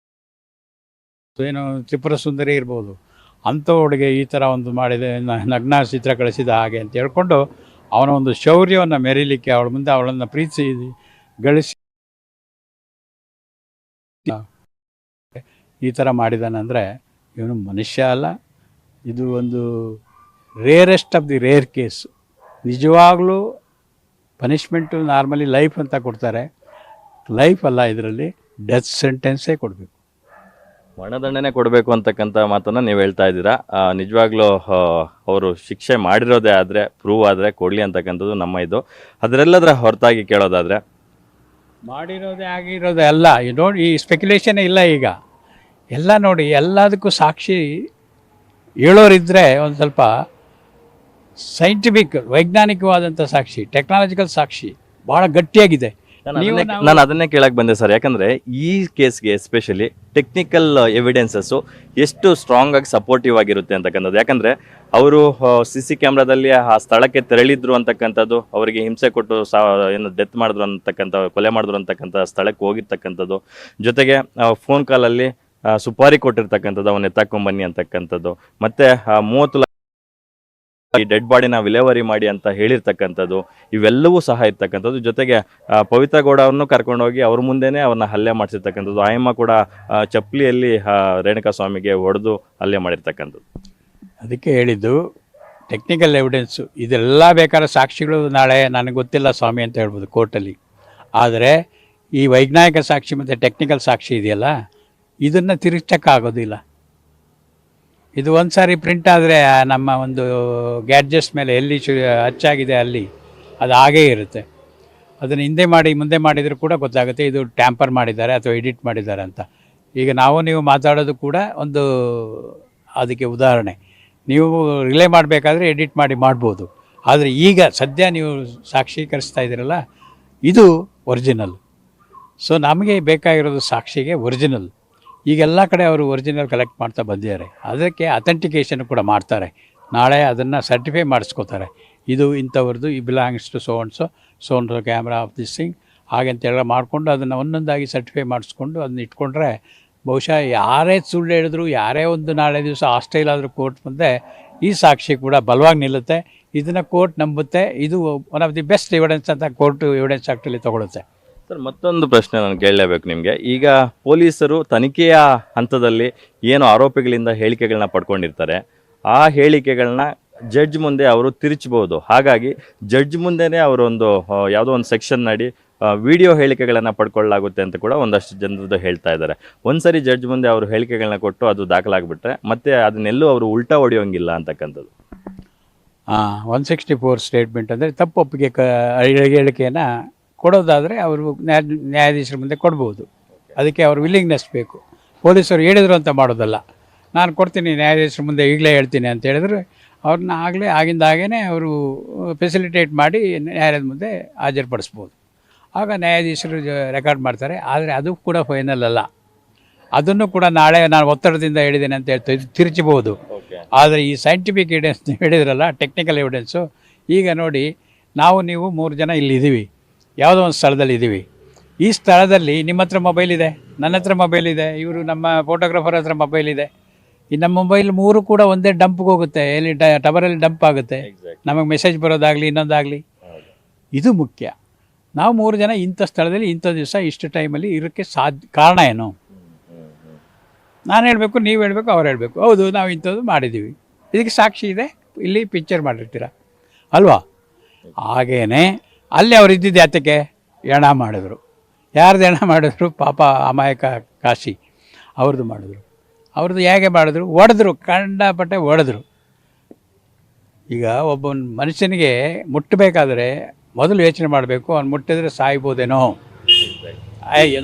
ಏನು ತ್ರಿಪುರ ಸುಂದರಿ ಇರ್ಬೋದು, ಅಂಥವಳಿಗೆ ಈ ಥರ ಒಂದು ಮಾಡಿದೆ, ನಗ್ನ ಚಿತ್ರ ಕಳಿಸಿದ ಹಾಗೆ ಅಂತ ಹೇಳ್ಕೊಂಡು ಅವನ ಒಂದು ಶೌರ್ಯವನ್ನು ಮೆರೀಲಿಕ್ಕೆ ಅವಳ ಮುಂದೆ ಅವಳನ್ನು ಪ್ರೀತಿಸಿ ಗಳಿಸಿ ಈ ಥರ ಮಾಡಿದಾನಂದರೆ ಇವನು ಮನುಷ್ಯ ಅಲ್ಲ. ಇದು ಒಂದು rarest of the rare case. ನಿಜವಾಗ್ಲೂ ಪನಿಷ್ಮೆಂಟು ನಾರ್ಮಲಿ ಲೈಫ್ ಅಂತ ಕೊಡ್ತಾರೆ, ಲೈಫ್ ಅಲ್ಲ, ಇದರಲ್ಲಿ ಡೆತ್ ಸೆಂಟೆನ್ಸೇ ಕೊಡಬೇಕು, ಮರಣದಂಡನೆ ಕೊಡಬೇಕು ಅಂತಕ್ಕಂಥ ಮಾತನ್ನು ನೀವು ಹೇಳ್ತಾ ಇದ್ದೀರಾ. ನಿಜವಾಗ್ಲೂ ಅವರು ಶಿಕ್ಷೆ ಮಾಡಿರೋದೇ ಆದರೆ, ಪ್ರೂವ್ ಆದರೆ ಕೊಡಲಿ ಅಂತಕ್ಕಂಥದ್ದು ನಮ್ಮ ಇದು. ಅದರೆಲ್ಲದರ ಹೊರತಾಗಿ ಕೇಳೋದಾದರೆ, ಮಾಡಿರೋದೇ ಆಗಿರೋದೇ ಅಲ್ಲ, ನೋಡಿ ಈ ಸ್ಪೆಕ್ಯುಲೇಷನ್ ಇಲ್ಲ. ಈಗ ಎಲ್ಲ ನೋಡಿ, ಎಲ್ಲದಕ್ಕೂ ಸಾಕ್ಷಿ ಹೇಳೋರಿದ್ದರೆ ಒಂದು ಸ್ವಲ್ಪ ಸೈಂಟಿಫಿಕ್, ವೈಜ್ಞಾನಿಕವಾದಂಥ ಸಾಕ್ಷಿ, ಟೆಕ್ನಾಲಜಿಕಲ್ ಸಾಕ್ಷಿ ಭಾಳ ಗಟ್ಟಿಯಾಗಿದೆ. ನಾನು ಅದನ್ನೇ ಕೇಳಕ್ಕೆ ಬಂದೆ ಸರ್. ಯಾಕಂದರೆ ಈ ಕೇಸ್ಗೆ ಎಸ್ಪೆಷಲಿ ಟೆಕ್ನಿಕಲ್ ಎವಿಡೆನ್ಸಸ್ಸು ಎಷ್ಟು ಸ್ಟ್ರಾಂಗ್ ಆಗಿ ಸಪೋರ್ಟಿವ್ ಆಗಿರುತ್ತೆ ಅಂತಕ್ಕಂಥದ್ದು. ಯಾಕಂದರೆ ಅವರು CC ಕ್ಯಾಮ್ರಾದಲ್ಲಿ ಆ ಸ್ಥಳಕ್ಕೆ ತೆರಳಿದ್ರು ಅಂತಕ್ಕಂಥದ್ದು, ಅವರಿಗೆ ಹಿಂಸೆ ಕೊಟ್ಟು ಏನು ಡೆತ್ ಮಾಡಿದ್ರು ಅಂತಕ್ಕಂಥ, ಕೊಲೆ ಮಾಡಿದ್ರು ಅಂತಕ್ಕಂಥ ಸ್ಥಳಕ್ಕೆ ಹೋಗಿರ್ತಕ್ಕಂಥದ್ದು, ಜೊತೆಗೆ ಫೋನ್ ಕಾಲಲ್ಲಿ ಸುಪಾರಿ ಕೊಟ್ಟಿರ್ತಕ್ಕಂಥದ್ದು, ಅವನ್ನ ಎತ್ತಾಕೊಂಬನ್ನಿ ಅಂತಕ್ಕಂಥದ್ದು, ಮತ್ತು 30 ಲಕ್ಷ ಈ ಡೆಡ್ ಬಾಡಿನ ವಿಲೇವಾರಿ ಮಾಡಿ ಅಂತ ಹೇಳಿರ್ತಕ್ಕಂಥದ್ದು, ಇವೆಲ್ಲವೂ ಸಹ ಇರ್ತಕ್ಕಂಥದ್ದು. ಜೊತೆಗೆ ಪವಿತ್ರ ಗೌಡ ಅವ್ರನ್ನು ಕರ್ಕೊಂಡೋಗಿ ಅವ್ರ ಮುಂದೆನೇ ಅವ್ರನ್ನ ಹಲ್ಲೆ ಮಾಡಿಸಿರ್ತಕ್ಕಂಥದ್ದು. ಆಯಮ್ಮ ಕೂಡ ಚಪ್ಪಲಿಯಲ್ಲಿ ರೇಣುಕಾ ಸ್ವಾಮಿಗೆ ಹೊಡೆದು ಹಲ್ಲೆ ಮಾಡಿರ್ತಕ್ಕಂಥದ್ದು. ಅದಕ್ಕೆ ಹೇಳಿದ್ದು ಟೆಕ್ನಿಕಲ್ ಎವಿಡೆನ್ಸು. ಇದೆಲ್ಲ ಬೇಕಾದ್ರೆ ಸಾಕ್ಷಿಗಳು ನಾಳೆ ನನಗೆ ಗೊತ್ತಿಲ್ಲ ಸ್ವಾಮಿ ಅಂತ ಹೇಳ್ಬೋದು ಕೋರ್ಟಲ್ಲಿ. ಆದರೆ ಈ ವೈಜ್ಞಾನಿಕ ಸಾಕ್ಷಿ ಮತ್ತು ಟೆಕ್ನಿಕಲ್ ಸಾಕ್ಷಿ ಇದೆಯಲ್ಲ, ಇದನ್ನು ತಿರುಚಕ್ಕಾಗೋದಿಲ್ಲ. ಇದು ಒಂದು ಸಾರಿ ಪ್ರಿಂಟ್ ಆದರೆ ನಮ್ಮ ಒಂದು ಗ್ಯಾಡ್ಜೆಟ್ಸ್ ಮೇಲೆ ಎಲ್ಲಿ ಅಚ್ಚಾಗಿದೆ ಅಲ್ಲಿ ಅದು ಹಾಗೇ ಇರುತ್ತೆ. ಅದನ್ನು ಹಿಂದೆ ಮಾಡಿ ಮುಂದೆ ಮಾಡಿದರೂ ಕೂಡ ಗೊತ್ತಾಗುತ್ತೆ ಇದು ಟ್ಯಾಂಪರ್ ಮಾಡಿದ್ದಾರೆ ಅಥವಾ ಎಡಿಟ್ ಮಾಡಿದ್ದಾರೆ ಅಂತ. ಈಗ ನೀವು ಮಾತಾಡೋದು ಕೂಡ ಒಂದು ಅದಕ್ಕೆ ಉದಾಹರಣೆ. ನೀವು ರಿಲೇ ಮಾಡಬೇಕಾದ್ರೆ ಎಡಿಟ್ ಮಾಡ್ಬೋದು. ಆದರೆ ಈಗ ಸದ್ಯ ನೀವು ಸಾಕ್ಷೀಕರಿಸ್ತಾ ಇದ್ದೀರಲ್ಲ, ಇದು ಒರಿಜಿನಲ್. ಸೊ ನಮಗೆ ಬೇಕಾಗಿರೋದು ಸಾಕ್ಷಿಗೆ ಒರಿಜಿನಲ್. ಈಗೆಲ್ಲ ಕಡೆ ಅವರು ಒರಿಜಿನಲ್ ಕಲೆಕ್ಟ್ ಮಾಡ್ತಾ ಬಂದಿದ್ದಾರೆ. ಅದಕ್ಕೆ ಅಥೆಂಟಿಕೇಷನ್ ಕೂಡ ಮಾಡ್ತಾರೆ. ನಾಳೆ ಅದನ್ನು ಸರ್ಟಿಫೈ ಮಾಡಿಸ್ಕೋತಾರೆ. ಇದು ಇಂಥವ್ರದ್ದು, ಈ belongs to so and so camera of this thing ಹಾಗೆ ಅಂತೆಲ್ಲ ಮಾಡಿಕೊಂಡು ಅದನ್ನು ಒಂದೊಂದಾಗಿ ಸರ್ಟಿಫೈ ಮಾಡಿಸ್ಕೊಂಡು ಅದನ್ನ ಇಟ್ಕೊಂಡ್ರೆ ಬಹುಶಃ ಯಾರೇ ಸುಳ್ಳು ಹೇಳಿದ್ರು, ಯಾರೇ ಒಂದು ನಾಳೆ ದಿವಸ ಹಾಸ್ಟೈಲ್ ಆದರೂ ಕೋರ್ಟ್ ಮುಂದೆ ಈ ಸಾಕ್ಷಿ ಕೂಡ ಬಲವಾಗಿ ನಿಲ್ಲುತ್ತೆ. ಇದನ್ನು ಕೋರ್ಟ್ ನಂಬುತ್ತೆ. ಇದು one of the best evidence ಅಂತ ಕೋರ್ಟ್ ಎವಿಡೆನ್ಸ್ ಆ್ಯಕ್ಟಲ್ಲಿ ತೊಗೊಳುತ್ತೆ. ಸರ್, ಮತ್ತೊಂದು ಪ್ರಶ್ನೆ ನಾನು ಕೇಳಲೇಬೇಕು ನಿಮಗೆ. ಈಗ ಪೊಲೀಸರು ತನಿಖೆಯ ಹಂತದಲ್ಲಿ ಏನು ಆರೋಪಿಗಳಿಂದ ಹೇಳಿಕೆಗಳನ್ನ ಪಡ್ಕೊಂಡಿರ್ತಾರೆ, ಆ ಹೇಳಿಕೆಗಳನ್ನ ಜಡ್ಜ್ ಮುಂದೆ ಅವರು ತಿರುಚಬಹುದು. ಹಾಗಾಗಿ ಜಡ್ಜ್ ಮುಂದೆನೇ ಅವರೊಂದು ಯಾವುದೋ ಒಂದು ಸೆಕ್ಷನ್ ಅಡಿ ವಿಡಿಯೋ ಹೇಳಿಕೆಗಳನ್ನು ಪಡ್ಕೊಳ್ಳಲಾಗುತ್ತೆ ಅಂತ ಕೂಡ ಒಂದಷ್ಟು ಜನರದ್ದು ಹೇಳ್ತಾ ಇದ್ದಾರೆ. ಒಂದ್ಸರಿ ಜಡ್ಜ್ ಮುಂದೆ ಅವರು ಹೇಳಿಕೆಗಳನ್ನ ಕೊಟ್ಟು ಅದು ದಾಖಲಾಗ್ಬಿಟ್ರೆ ಮತ್ತೆ ಅದನ್ನೆಲ್ಲೂ ಅವರು ಉಲ್ಟಾ ಹೊಡೆಯೋಂಗಿಲ್ಲ ಅಂತಕ್ಕಂಥದ್ದು. 164 ಸ್ಟೇಟ್ಮೆಂಟ್ ಅಂದರೆ ತಪ್ಪು ಒಪ್ಪಿಗೆ ಹೇಳಿಕೆಯನ್ನು ಕೊಡೋದಾದರೆ ಅವರು ನ್ಯಾಯಾಧೀಶರ ಮುಂದೆ ಕೊಡ್ಬೋದು. ಅದಕ್ಕೆ ಅವ್ರ ವಿಲ್ಲಿಂಗ್ನೆಸ್ ಬೇಕು. ಪೊಲೀಸರು ಹೇಳಿದ್ರು ಅಂತ ಮಾಡೋದಲ್ಲ. ನಾನು ಕೊಡ್ತೀನಿ ನ್ಯಾಯಾಧೀಶರ ಮುಂದೆ ಈಗಲೇ ಹೇಳ್ತೀನಿ ಅಂತ ಹೇಳಿದ್ರೆ ಅವ್ರನ್ನ ಆಗಿಂದಾಗೇ ಅವರು ಫೆಸಿಲಿಟೇಟ್ ಮಾಡಿ ನ್ಯಾಯಾಲಯದ ಮುಂದೆ ಹಾಜರುಪಡಿಸ್ಬೋದು. ಆಗ ನ್ಯಾಯಾಧೀಶರು ರೆಕಾರ್ಡ್ ಮಾಡ್ತಾರೆ. ಆದರೆ ಅದು ಕೂಡ ಫೈನಲ್ ಅಲ್ಲ. ಅದನ್ನು ಕೂಡ ನಾಳೆ ನಾನು ಒತ್ತಡದಿಂದ ಹೇಳಿದ್ದೇನೆ ಅಂತ ಹೇಳ್ತಾ ತಿರುಚಬಹುದು. ಆದರೆ ಈ ಸೈಂಟಿಫಿಕ್ ಎವಿಡೆನ್ಸ್ ಹೇಳಿದ್ರಲ್ಲ, ಟೆಕ್ನಿಕಲ್ ಎವಿಡೆನ್ಸು, ಈಗ ನೋಡಿ ನೀವು 3 ಜನ ಇಲ್ಲಿದ್ದೀವಿ, ಯಾವುದೋ ಒಂದು ಸ್ಥಳದಲ್ಲಿ ಇದ್ದೀವಿ. ಈ ಸ್ಥಳದಲ್ಲಿ ನಿಮ್ಮ ಹತ್ರ ಮೊಬೈಲ್ ಇದೆ, ನನ್ನ ಹತ್ರ ಮೊಬೈಲ್ ಇದೆ, ಇವರು ನಮ್ಮ ಫೋಟೋಗ್ರಾಫರ್ ಹತ್ರ ಮೊಬೈಲ್ ಇದೆ. ಈ ನಮ್ಮ ಮೊಬೈಲ್ 3 ಕೂಡ ಒಂದೇ ಡಂಪ್ಗೆ ಹೋಗುತ್ತೆ, ಎಲ್ಲಿ ಟವರಲ್ಲಿ ಡಂಪ್ ಆಗುತ್ತೆ. ನಮಗೆ ಮೆಸೇಜ್ ಬರೋದಾಗಲಿ ಇನ್ನೊಂದಾಗಲಿ, ಇದು ಮುಖ್ಯ. ನಾವು 3 ಜನ ಇಂಥ ಸ್ಥಳದಲ್ಲಿ ಇಂಥ ದಿವಸ ಇಷ್ಟು ಟೈಮಲ್ಲಿ ಇರೋಕ್ಕೆ ಕಾರಣ ಏನು? ನಾನು ಹೇಳಬೇಕು, ನೀವು ಹೇಳಬೇಕು, ಅವ್ರು ಹೇಳಬೇಕು. ಹೌದು, ನಾವು ಇಂಥದ್ದು ಮಾಡಿದ್ದೀವಿ, ಇದಕ್ಕೆ ಸಾಕ್ಷಿ ಇದೆ, ಇಲ್ಲಿ ಪಿಕ್ಚರ್ ಮಾಡಿರ್ತೀರ ಅಲ್ವಾ? ಹಾಗೇನೆ ಅಲ್ಲಿ ಅವ್ರು ಇದ್ದಿದ್ದು ಯಾತಕ್ಕೆ? ಹೆಣ ಮಾಡಿದ್ರು. ಯಾರ್ದು ಹೆಣ ಮಾಡಿದ್ರು? ಪಾಪ ಅಮಾಯಕ ಕಾಶಿ ಅವ್ರದ್ದು ಮಾಡಿದ್ರು. ಅವ್ರದ್ದು ಹೇಗೆ ಮಾಡಿದ್ರು? ಹೊಡೆದ್ರು, ಕಂಡಪಟ್ಟೆ ಹೊಡೆದ್ರು. ಈಗ ಒಬ್ಬ ಮನುಷ್ಯನಿಗೆ ಮುಟ್ಟಬೇಕಾದ್ರೆ ಮೊದಲು ಯೋಚನೆ ಮಾಡಬೇಕು, ಅವ್ನು ಮುಟ್ಟಿದ್ರೆ ಸಾಯ್ಬೋದೇನೋ.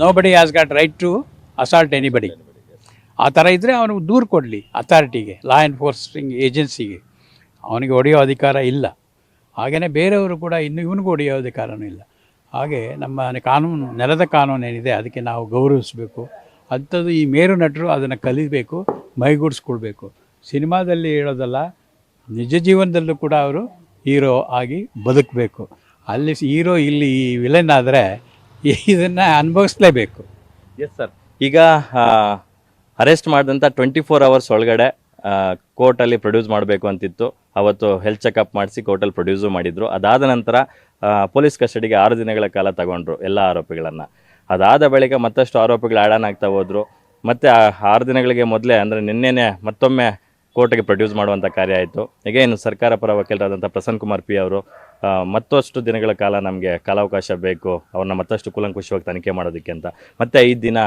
Nobody has got right to assault anybody. ಆ ಥರ ಇದ್ದರೆ ಅವನು ದೂರು ಕೊಡಲಿ ಅಥಾರಿಟಿಗೆ, ಲಾ ಎನ್ಫೋರ್ಸಿಂಗ್ ಏಜೆನ್ಸಿಗೆ. ಅವನಿಗೆ ಹೊಡೆಯೋ ಅಧಿಕಾರ ಇಲ್ಲ. ಹಾಗೆಯೇ ಬೇರೆಯವರು ಕೂಡ ಇನ್ನು ಇವನಿಗೂ ಹೊಡೆಯೋ ಅಧಿಕಾರವೂ ಇಲ್ಲ. ಹಾಗೆ ನಮ್ಮ ಕಾನೂನು, ನೆಲದ ಕಾನೂನು ಏನಿದೆ ಅದಕ್ಕೆ ನಾವು ಗೌರವಿಸಬೇಕು. ಅಂಥದ್ದು ಈ ಮೇರು ನಟರು ಅದನ್ನು ಕಲಿಬೇಕು, ಮೈಗೂಡಿಸ್ಕೊಳ್ಬೇಕು. ಸಿನಿಮಾದಲ್ಲಿ ಹೇಳೋದಲ್ಲ, ನಿಜ ಜೀವನದಲ್ಲೂ ಕೂಡ ಅವರು ಹೀರೋ ಆಗಿ ಬದುಕಬೇಕು. ಅಲ್ಲಿ ಹೀರೋ, ಇಲ್ಲಿ ವಿಲನ್ ಆದರೆ ಇದನ್ನು ಅನುಭವಿಸ್ಲೇಬೇಕು. Yes sir. ಈಗ ಅರೆಸ್ಟ್ ಮಾಡಿದಂಥ 24 hours ಒಳಗಡೆ ಕೋರ್ಟಲ್ಲಿ ಪ್ರೊಡ್ಯೂಸ್ ಮಾಡಬೇಕು ಅಂತಿತ್ತು. ಅವತ್ತು ಹೆಲ್ತ್ ಚೆಕಪ್ ಮಾಡಿಸಿ ಕೋರ್ಟಲ್ಲಿ ಪ್ರೊಡ್ಯೂಸು ಮಾಡಿದರು. ಅದಾದ ನಂತರ ಪೊಲೀಸ್ ಕಸ್ಟಡಿಗೆ 6 ದಿನಗಳ ಕಾಲ ತಗೊಂಡ್ರು ಎಲ್ಲ ಆರೋಪಿಗಳನ್ನು. ಅದಾದ ಬಳಿಕ ಮತ್ತಷ್ಟು ಆರೋಪಿಗಳು ಆಡ್ ಆನ್ ಆಗ್ತಾ ಹೋದರು. ಮತ್ತು 6 ದಿನಗಳಿಗೆ ಮೊದಲೇ, ಅಂದರೆ ನಿನ್ನೆನೇ ಮತ್ತೊಮ್ಮೆ ಕೋರ್ಟ್ಗೆ ಪ್ರೊಡ್ಯೂಸ್ ಮಾಡುವಂಥ ಕಾರ್ಯ ಆಯಿತು. ಈಗೇನು ಸರ್ಕಾರ ಪರ ವಕೀಲರಾದಂಥ ಪ್ರಸನ್ನ ಕುಮಾರ್ ಪಿ ಅವರು ಮತ್ತಷ್ಟು ದಿನಗಳ ಕಾಲ ನಮಗೆ ಕಾಲಾವಕಾಶ ಬೇಕು, ಅವ್ರನ್ನ ಮತ್ತಷ್ಟು ಕೂಲಂಕುಷವಾಗಿ ತನಿಖೆ ಮಾಡೋದಕ್ಕೆ ಅಂತ ಮತ್ತೆ 5 ದಿನ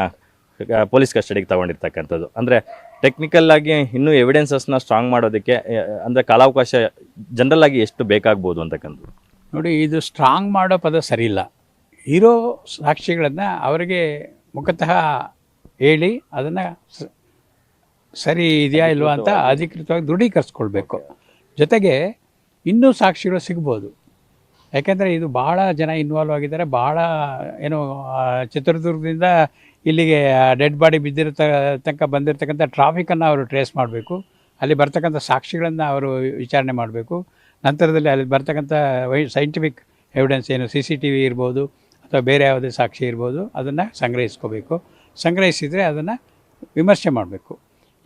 ಪೊಲೀಸ್ ಕಸ್ಟಡಿಗೆ ತಗೊಂಡಿರ್ತಕ್ಕಂಥದ್ದು. ಅಂದರೆ ಟೆಕ್ನಿಕಲ್ ಆಗಿ ಇನ್ನೂ ಎವಿಡೆನ್ಸಸ್ನ ಸ್ಟ್ರಾಂಗ್ ಮಾಡೋದಕ್ಕೆ ಅಂದರೆ ಕಾಲಾವಕಾಶ ಜನರಲ್ ಆಗಿ ಎಷ್ಟು ಬೇಕಾಗ್ಬೋದು ಅಂತಕ್ಕಂಥದ್ದು. ನೋಡಿ, ಇದು ಸ್ಟ್ರಾಂಗ್ ಮಾಡೋ ಪದ ಸರಿಯಿಲ್ಲ. ಇರೋ ಸಾಕ್ಷಿಗಳನ್ನು ಅವರಿಗೆ ಮುಖತಃ ಹೇಳಿ ಅದನ್ನು ಸರಿ ಇದೆಯಾ ಇಲ್ವಾ ಅಂತ ಅಧಿಕೃತವಾಗಿ ದೃಢೀಕರಿಸ್ಕೊಳ್ಬೇಕು. ಜೊತೆಗೆ ಇನ್ನೂ ಸಾಕ್ಷಿಗಳು ಸಿಗ್ಬೋದು. ಯಾಕೆಂದರೆ ಇದು ಭಾಳ ಜನ ಇನ್ವಾಲ್ವ್ ಆಗಿದ್ದಾರೆ. ಭಾಳ ಏನು ಚಿತ್ರದುರ್ಗದಿಂದ ಇಲ್ಲಿಗೆ ಡೆಡ್ ಬಾಡಿ ತನಕ ಬಂದಿರತಕ್ಕಂಥ ಟ್ರಾಫಿಕನ್ನು ಅವರು ಟ್ರೇಸ್ ಮಾಡಬೇಕು. ಅಲ್ಲಿ ಬರ್ತಕ್ಕಂಥ ಸಾಕ್ಷಿಗಳನ್ನು ಅವರು ವಿಚಾರಣೆ ಮಾಡಬೇಕು. ನಂತರದಲ್ಲಿ ಅಲ್ಲಿ ಬರ್ತಕ್ಕಂಥ ಸೈಂಟಿಫಿಕ್ ಎವಿಡೆನ್ಸ್ ಏನು CCTV ಇರ್ಬೋದು ಅಥವಾ ಬೇರೆ ಯಾವುದೇ ಸಾಕ್ಷಿ ಇರ್ಬೋದು, ಅದನ್ನು ಸಂಗ್ರಹಿಸ್ಕೋಬೇಕು. ಸಂಗ್ರಹಿಸಿದರೆ ಅದನ್ನು ವಿಮರ್ಶೆ ಮಾಡಬೇಕು.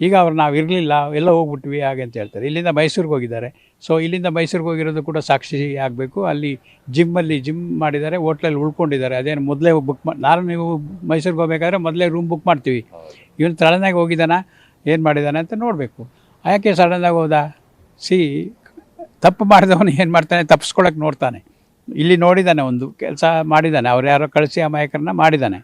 ಈಗ ಅವ್ರು ನಾವು ಇರಲಿಲ್ಲ, ಎಲ್ಲ ಹೋಗ್ಬಿಟ್ವಿ ಹಾಗೆ ಅಂತ ಹೇಳ್ತಾರೆ. ಇಲ್ಲಿಂದ ಮೈಸೂರಿಗೆ ಹೋಗಿದ್ದಾರೆ. ಸೊ ಇಲ್ಲಿಂದ ಮೈಸೂರಿಗೆ ಹೋಗಿರೋದು ಕೂಡ ಸಾಕ್ಷಿ ಆಗಬೇಕು. ಅಲ್ಲಿ ಜಿಮ್ ಮಾಡಿದ್ದಾರೆ, ಹೋಟ್ಲಲ್ಲಿ ಉಳ್ಕೊಂಡಿದ್ದಾರೆ. ಅದೇನು ಮೊದಲೇ ಬುಕ್ ನಾನು ನೀವು ಮೈಸೂರಿಗೆ ಹೋಗ್ಬೇಕಾದ್ರೆ ಮೊದಲೇ ರೂಮ್ ಬುಕ್ ಮಾಡ್ತೀವಿ. ಇವನು ಸಡನ್ನಾಗಿ ಹೋಗಿದ್ದಾನ, ಏನು ಮಾಡಿದ್ದಾನೆ ಅಂತ ನೋಡಬೇಕು. ಯಾಕೆ ಸಡನ್ನಾಗಿ ಹೋದ? ತಪ್ಪು ಮಾಡಿದವನು ಏನು ಮಾಡ್ತಾನೆ, ತಪ್ಪಿಸ್ಕೊಳಕ್ಕೆ ನೋಡ್ತಾನೆ. ಇಲ್ಲಿ ನೋಡಿದ್ದಾನೆ, ಒಂದು ಕೆಲಸ ಮಾಡಿದ್ದಾನೆ, ಅವ್ರು ಯಾರೋ ಕಳಿಸಿ ಅಮಾಯಕರನ್ನ ಮಾಡಿದ್ದಾನೆ.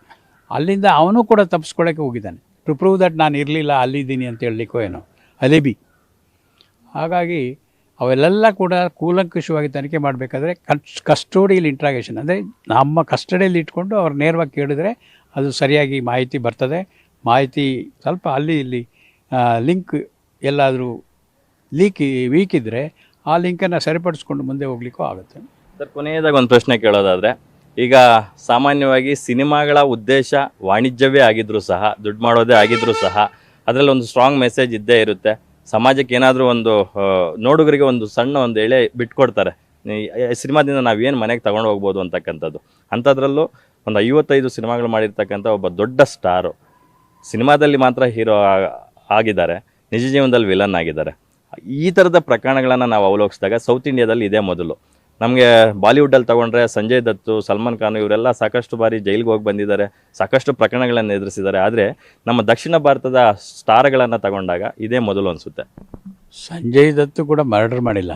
ಅಲ್ಲಿಂದ ಅವನು ಕೂಡ ತಪ್ಪಿಸ್ಕೊಳ್ಳೋಕ್ಕೆ ಹೋಗಿದ್ದಾನೆ, ಟು ಪ್ರೂವ್ ದಟ್ ನಾನು ಇರಲಿಲ್ಲ, ಅಲ್ಲಿದ್ದೀನಿ ಅಂತ ಹೇಳಲಿಕ್ಕೋ ಏನೋ ಅಲಿಬಿ. ಹಾಗಾಗಿ ಅವೆಲ್ಲ ಕೂಡ ಕೂಲಂಕುಷವಾಗಿ ತನಿಖೆ ಮಾಡಬೇಕಾದ್ರೆ ಕಸ್ಟೋಡಿಯಲ್ ಇಂಟ್ರಾಗೇಷನ್, ಅಂದರೆ ನಮ್ಮ ಕಸ್ಟಡಿಯಲ್ಲಿ ಇಟ್ಕೊಂಡು ಅವ್ರು ನೇರವಾಗಿ ಕೇಳಿದ್ರೆ ಅದು ಸರಿಯಾಗಿ ಮಾಹಿತಿ ಬರ್ತದೆ. ಮಾಹಿತಿ ಸ್ವಲ್ಪ ಅಲ್ಲಿ ಇಲ್ಲಿ ಲಿಂಕ್ ಎಲ್ಲಾದರೂ ವೀಕ್ ಇದ್ದರೆ ಆ ಲಿಂಕನ್ನು ಸರಿಪಡಿಸ್ಕೊಂಡು ಮುಂದೆ ಹೋಗ್ಲಿಕ್ಕೂ ಆಗುತ್ತೆ. ಸರ್, ಕೊನೆಯದಾಗಿ ಒಂದು ಪ್ರಶ್ನೆ ಕೇಳೋದಾದರೆ, ಈಗ ಸಾಮಾನ್ಯವಾಗಿ ಸಿನಿಮಾಗಳ ಉದ್ದೇಶ ವಾಣಿಜ್ಯವೇ ಆಗಿದ್ರೂ ಸಹ, ದುಡ್ಡು ಮಾಡೋದೇ ಆಗಿದ್ರೂ ಸಹ, ಅದರಲ್ಲಿ ಒಂದು ಸ್ಟ್ರಾಂಗ್ ಮೆಸೇಜ್ ಇದ್ದೇ ಇರುತ್ತೆ. ಸಮಾಜಕ್ಕೆ ಏನಾದರೂ ಒಂದು ನೋಡುಗರಿಗೆ ಒಂದು ಸಣ್ಣ ಒಂದು ಎಳೆ ಬಿಟ್ಕೊಡ್ತಾರೆ, ಸಿನಿಮಾದಿಂದ ನಾವೇನು ಮನೆಗೆ ತಗೊಂಡು ಹೋಗ್ಬೋದು ಅಂತಕ್ಕಂಥದ್ದು. ಅಂಥದ್ರಲ್ಲೂ ಒಂದು 55 ಸಿನಿಮಾಗಳು ಮಾಡಿರ್ತಕ್ಕಂಥ ಒಬ್ಬ ದೊಡ್ಡ ಸ್ಟಾರು ಸಿನಿಮಾದಲ್ಲಿ ಮಾತ್ರ ಹೀರೋ ಆಗಿದ್ದಾರೆ, ನಿಜ ಜೀವನದಲ್ಲಿ ವಿಲನ್ ಆಗಿದ್ದಾರೆ. ಈ ಥರದ ಪ್ರಕರಣಗಳನ್ನು ನಾವು ಅವಲೋಕಿಸಿದಾಗ ಸೌತ್ ಇಂಡಿಯಾದಲ್ಲಿ ಇದೇ ಮೊದಲು. ನಮಗೆ ಬಾಲಿವುಡ್ಡಲ್ಲಿ ತೊಗೊಂಡ್ರೆ ಸಂಜಯ್ ದತ್ತು, ಸಲ್ಮಾನ್ ಖಾನ್ ಇವರೆಲ್ಲ ಸಾಕಷ್ಟು ಬಾರಿ ಜೈಲಿಗೆ ಹೋಗಿ ಬಂದಿದ್ದಾರೆ, ಸಾಕಷ್ಟು ಪ್ರಕರಣಗಳನ್ನು ಎದುರಿಸಿದ್ದಾರೆ. ಆದರೆ ನಮ್ಮ ದಕ್ಷಿಣ ಭಾರತದ ಸ್ಟಾರ್ಗಳನ್ನು ತಗೊಂಡಾಗ ಇದೇ ಮೊದಲು ಅನಿಸುತ್ತೆ. ಸಂಜಯ್ ದತ್ತು ಕೂಡ ಮರ್ಡರ್ ಮಾಡಿಲ್ಲ,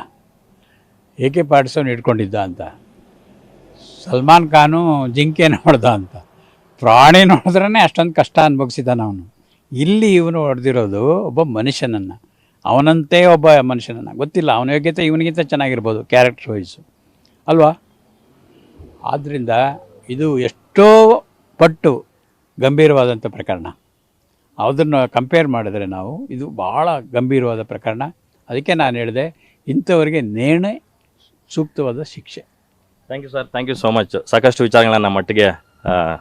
AK-47 ಇಟ್ಕೊಂಡಿದ್ದ ಅಂತ. ಸಲ್ಮಾನ್ ಖಾನು ಜಿಂಕೆ ನೋಡ್ದ ಅಂತ. ಪ್ರಾಣಿ ನೋಡಿದ್ರೇ ಅಷ್ಟೊಂದು ಕಷ್ಟ ಅನುಭವಿಸಿದ್ದಾನೆ ಅವನು. ಇಲ್ಲಿ ಇವನು ಹೊಡೆದಿರೋದು ಒಬ್ಬ ಮನುಷ್ಯನನ್ನು, ಅವನಂತೆ ಒಬ್ಬ ಮನುಷ್ಯನನ್ನು. ಗೊತ್ತಿಲ್ಲ ಅವನ ಯೋಗ್ಯತೆ ಇವನಿಗಿಂತ ಚೆನ್ನಾಗಿರ್ಬೋದು ಕ್ಯಾರೆಕ್ಟರ್ ವೈಸು, ಅಲ್ವಾ? ಆದ್ದರಿಂದ ಇದು ಎಷ್ಟೋ ಪಟ್ಟು ಗಂಭೀರವಾದಂಥ ಪ್ರಕರಣ. ಅದನ್ನು ಕಂಪೇರ್ ಮಾಡಿದರೆ ನಾವು ಇದು ಭಾಳ ಗಂಭೀರವಾದ ಪ್ರಕರಣ. ಅದಕ್ಕೆ ನಾನು ಹೇಳಿದೆ, ಇಂಥವರಿಗೆ ನೇಣೆ ಸೂಕ್ತವಾದ ಶಿಕ್ಷೆ. Thank you sir, thank you so much. ಸಾಕಷ್ಟು ವಿಚಾರಗಳನ್ನ ನಮ್ಮ ಮಟ್ಟಿಗೆ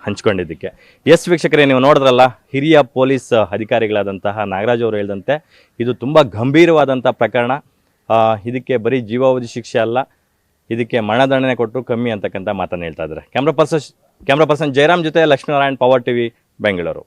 ಹಂಚ್ಕೊಂಡಿದ್ದಕ್ಕೆ. ಎಸ್ ವೀಕ್ಷಕರೇ, ನೀವು ನೋಡಿದ್ರಲ್ಲ, ಹಿರಿಯ ಪೊಲೀಸ್ ಅಧಿಕಾರಿಗಳಾದಂತಹ ನಾಗರಾಜ್ ಅವರು ಹೇಳಿದಂತೆ ಇದು ತುಂಬ ಗಂಭೀರವಾದಂಥ ಪ್ರಕರಣ. ಇದಕ್ಕೆ ಬರೀ ಜೀವಾವಧಿ ಶಿಕ್ಷೆ ಅಲ್ಲ, ಇದಕ್ಕೆ ಮರಣದಂಡನೆ ಕೊಟ್ಟರು ಕಮ್ಮಿ ಅಂತಕ್ಕಂಥ ಮಾತನ್ನು ಹೇಳ್ತಾ ಇದ್ದಾರೆ. ಕ್ಯಾಮ್ರಾ ಪರ್ಸನ್ ಜಯರಾಮ್ ಜೊತೆ ಲಕ್ಷ್ಮೀನಾರಾಯಣ್, ಪವರ್ TV, ಬೆಂಗಳೂರು.